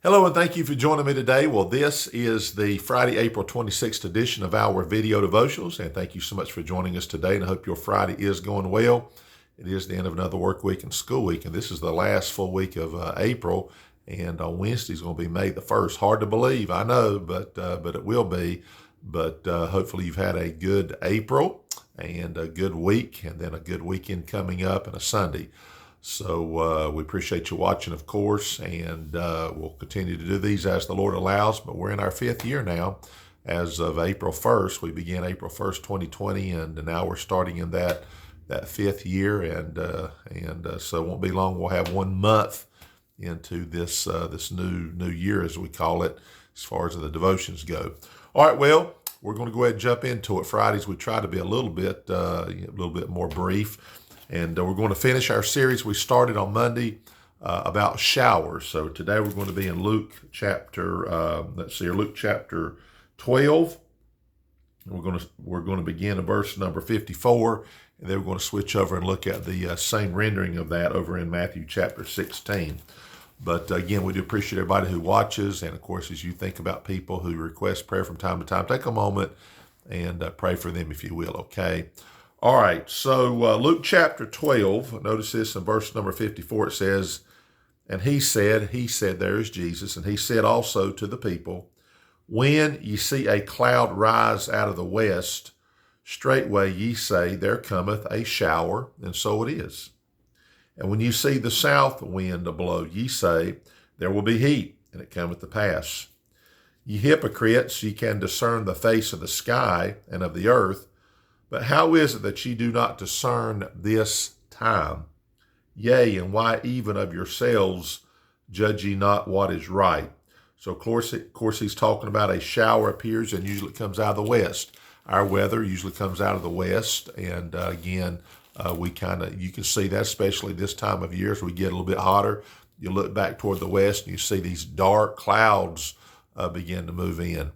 Hello, and thank you for joining me today. Well, this is the Friday, April 26th edition of our video devotionals, and thank you so much for joining us today, and I hope your Friday is going well. It is the end of another work week and school week, and this is the last full week of April, and on Wednesday is going to be May the 1st. Hard to believe, I know, but it will be. But hopefully you've had a good April and a good week, and then a good weekend coming up and a Sunday. So we appreciate you watching, of course, and we'll continue to do these as the Lord allows. But we're in our fifth year now. As of April 1st, we began April 1st, 2020, and now we're starting in that fifth year. And so it won't be long. We'll have 1 month into this new year, as we call it, as far as the devotions go. All right, well, we're going to go ahead and jump into it. Fridays we try to be a little bit more brief. And we're going to finish our series we started on Monday about showers. So today we're going to be in Luke chapter 12. And we're going to begin at verse number 54, and then we're going to switch over and look at the same rendering of that over in Matthew chapter 16. But again, we do appreciate everybody who watches, and of course, as you think about people who request prayer from time to time, take a moment and pray for them if you will, okay? All right, so Luke chapter 12, notice this in verse number 54, it says, and he said, there is Jesus, and he said also to the people, when ye see a cloud rise out of the west, straightway ye say, there cometh a shower, and so it is. And when you see the south wind blow, ye say, there will be heat, and it cometh to pass. Ye hypocrites, ye can discern the face of the sky and of the earth, but how is it that ye do not discern this time? Yea, and why even of yourselves judge ye not what is right? So of course he's talking about a shower appears, and usually it comes out of the west. Our weather usually comes out of the west, and again, you can see that, especially this time of year as we get a little bit hotter. You look back toward the west, and you see these dark clouds begin to move in.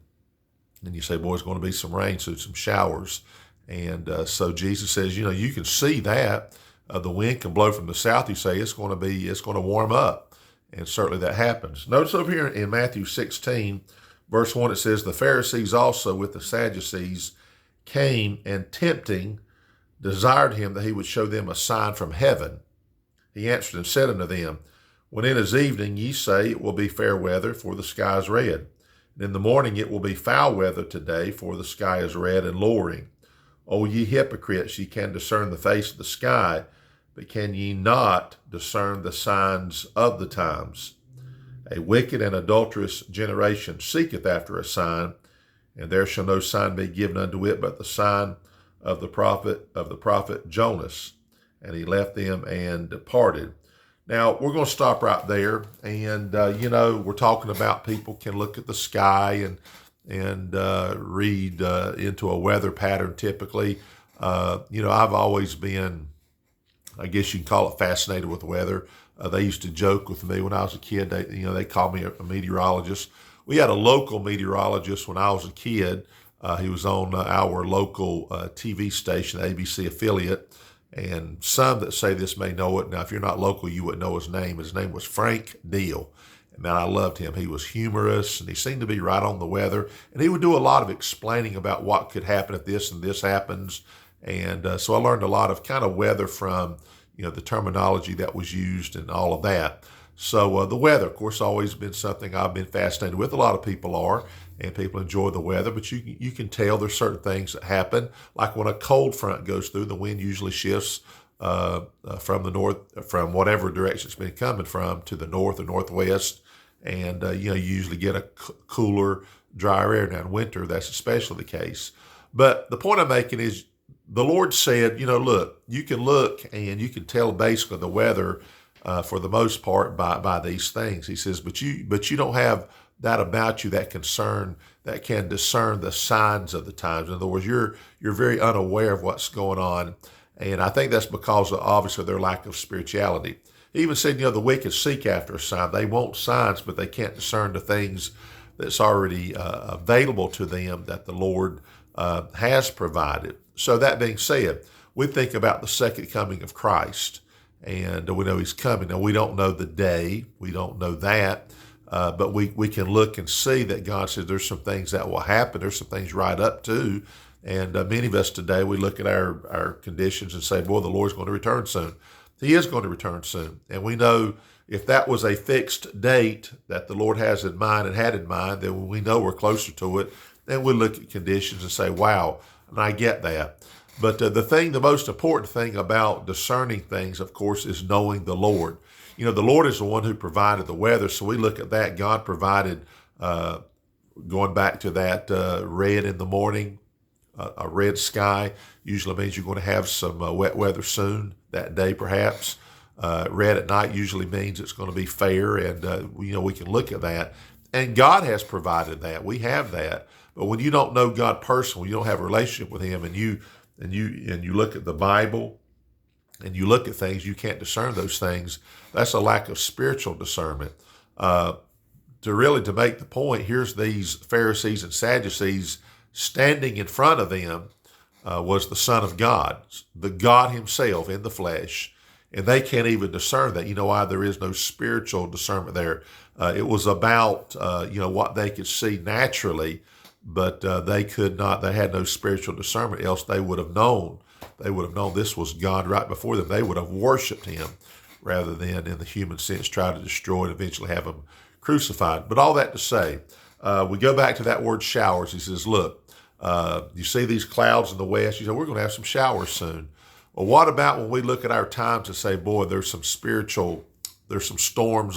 And you say, boy, it's going to be some rain, so some showers. And so Jesus says, you can see that the wind can blow from the south. You say it's going to warm up, and certainly that happens. Notice over here in Matthew 16, verse 1, it says, the Pharisees also with the Sadducees came, and tempting desired him that he would show them a sign from heaven. He answered and said unto them, when it is evening, ye say it will be fair weather, for the sky is red. And in the morning it will be foul weather today, for the sky is red and lowering. O ye hypocrites, ye can discern the face of the sky, but can ye not discern the signs of the times? A wicked and adulterous generation seeketh after a sign, and there shall no sign be given unto it but the sign of the prophet Jonas. And he left them and departed. Now, we're going to stop right there. And, we're talking about people can look at the sky and read into a weather pattern typically. I've always been, I guess you can call it, fascinated with weather. They used to joke with me when I was a kid. They called me a meteorologist. We had a local meteorologist when I was a kid. He was on our local TV station, ABC affiliate. And some that say this may know it. Now, if you're not local, you wouldn't know his name. His name was Frank Deal. Man, I loved him. He was humorous, and he seemed to be right on the weather. And he would do a lot of explaining about what could happen if this and this happens. And so I learned a lot of kind of weather from, the terminology that was used and all of that. So the weather, of course, always been something I've been fascinated with. A lot of people are, and people enjoy the weather. But you can tell there's certain things that happen. Like when a cold front goes through, the wind usually shifts from the north, from whatever direction it's been coming from, to the north or northwest. And, you usually get a cooler, drier air. Now in winter, that's especially the case. But the point I'm making is the Lord said, look, you can look and you can tell basically the weather for the most part by these things. He says, but you don't have that about you that can discern the signs of the times. In other words, you're very unaware of what's going on. And I think that's because of, obviously, their lack of spirituality. He even said, the wicked seek after a sign. They want signs, but they can't discern the things that's already available to them that the Lord has provided. So that being said, we think about the second coming of Christ, and we know he's coming. Now, we don't know the day. We don't know that. but we can look and see that God says there's some things that will happen. There's some things right up to. And many of us today, we look at our conditions and say, boy, the Lord's going to return soon. He is going to return soon. And we know if that was a fixed date that the Lord has in mind and had in mind, then we know we're closer to it. Then we look at conditions and say, wow, and I get that. But the most important thing about discerning things, of course, is knowing the Lord. You know, the Lord is the one who provided the weather. So we look at that. God provided, going back to that red in the morning, a red sky usually means you're going to have some wet weather soon that day, perhaps. Red at night usually means it's going to be fair, and we can look at that. And God has provided that. We have that. But when you don't know God personally, you don't have a relationship with Him, and you look at the Bible and you look at things, you can't discern those things. That's a lack of spiritual discernment. To make the point, here's these Pharisees and Sadducees. Standing in front of them was the Son of God, the God Himself in the flesh, and they can't even discern that. You know why? There is no spiritual discernment there. It was about what they could see naturally, but they could not. They had no spiritual discernment. Else they would have known. They would have known this was God right before them. They would have worshipped Him rather than, in the human sense, try to destroy and eventually have Him crucified. But all that to say, we go back to that word showers. He says, look. You see these clouds in the west, you say, we're going to have some showers soon. Well, what about when we look at our times and say, boy, there's some storms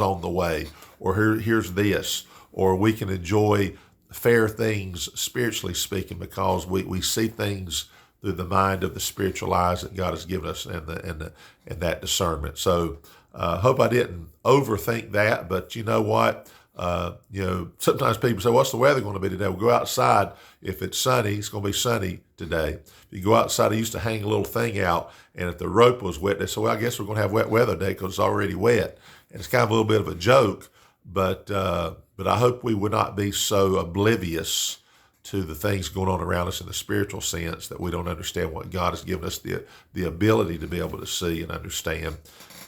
on the way, or here's this, or we can enjoy fair things, spiritually speaking, because we see things through the mind of the spiritual eyes that God has given us and that discernment. So hope I didn't overthink that, but you know what? Sometimes people say, what's the weather going to be today? We'll go outside. If it's sunny, it's going to be sunny today. If you go outside, I used to hang a little thing out, and if the rope was wet, they said, well, I guess we're going to have wet weather today because it's already wet. And it's kind of a little bit of a joke, but I hope we would not be so oblivious to the things going on around us in the spiritual sense that we don't understand what God has given us the ability to be able to see and understand,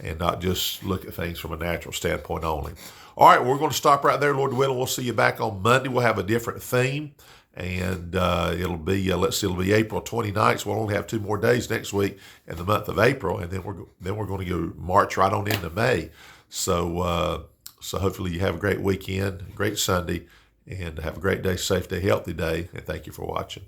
and not just look at things from a natural standpoint only. All right, we're going to stop right there, Lord willing. We'll see you back on Monday. We'll have a different theme, and it'll be April 29th. So we'll only have 2 more days next week in the month of April, and then we're going to go march right on into May. So hopefully you have a great weekend, great Sunday, and have a great day, safe day, healthy day, and thank you for watching.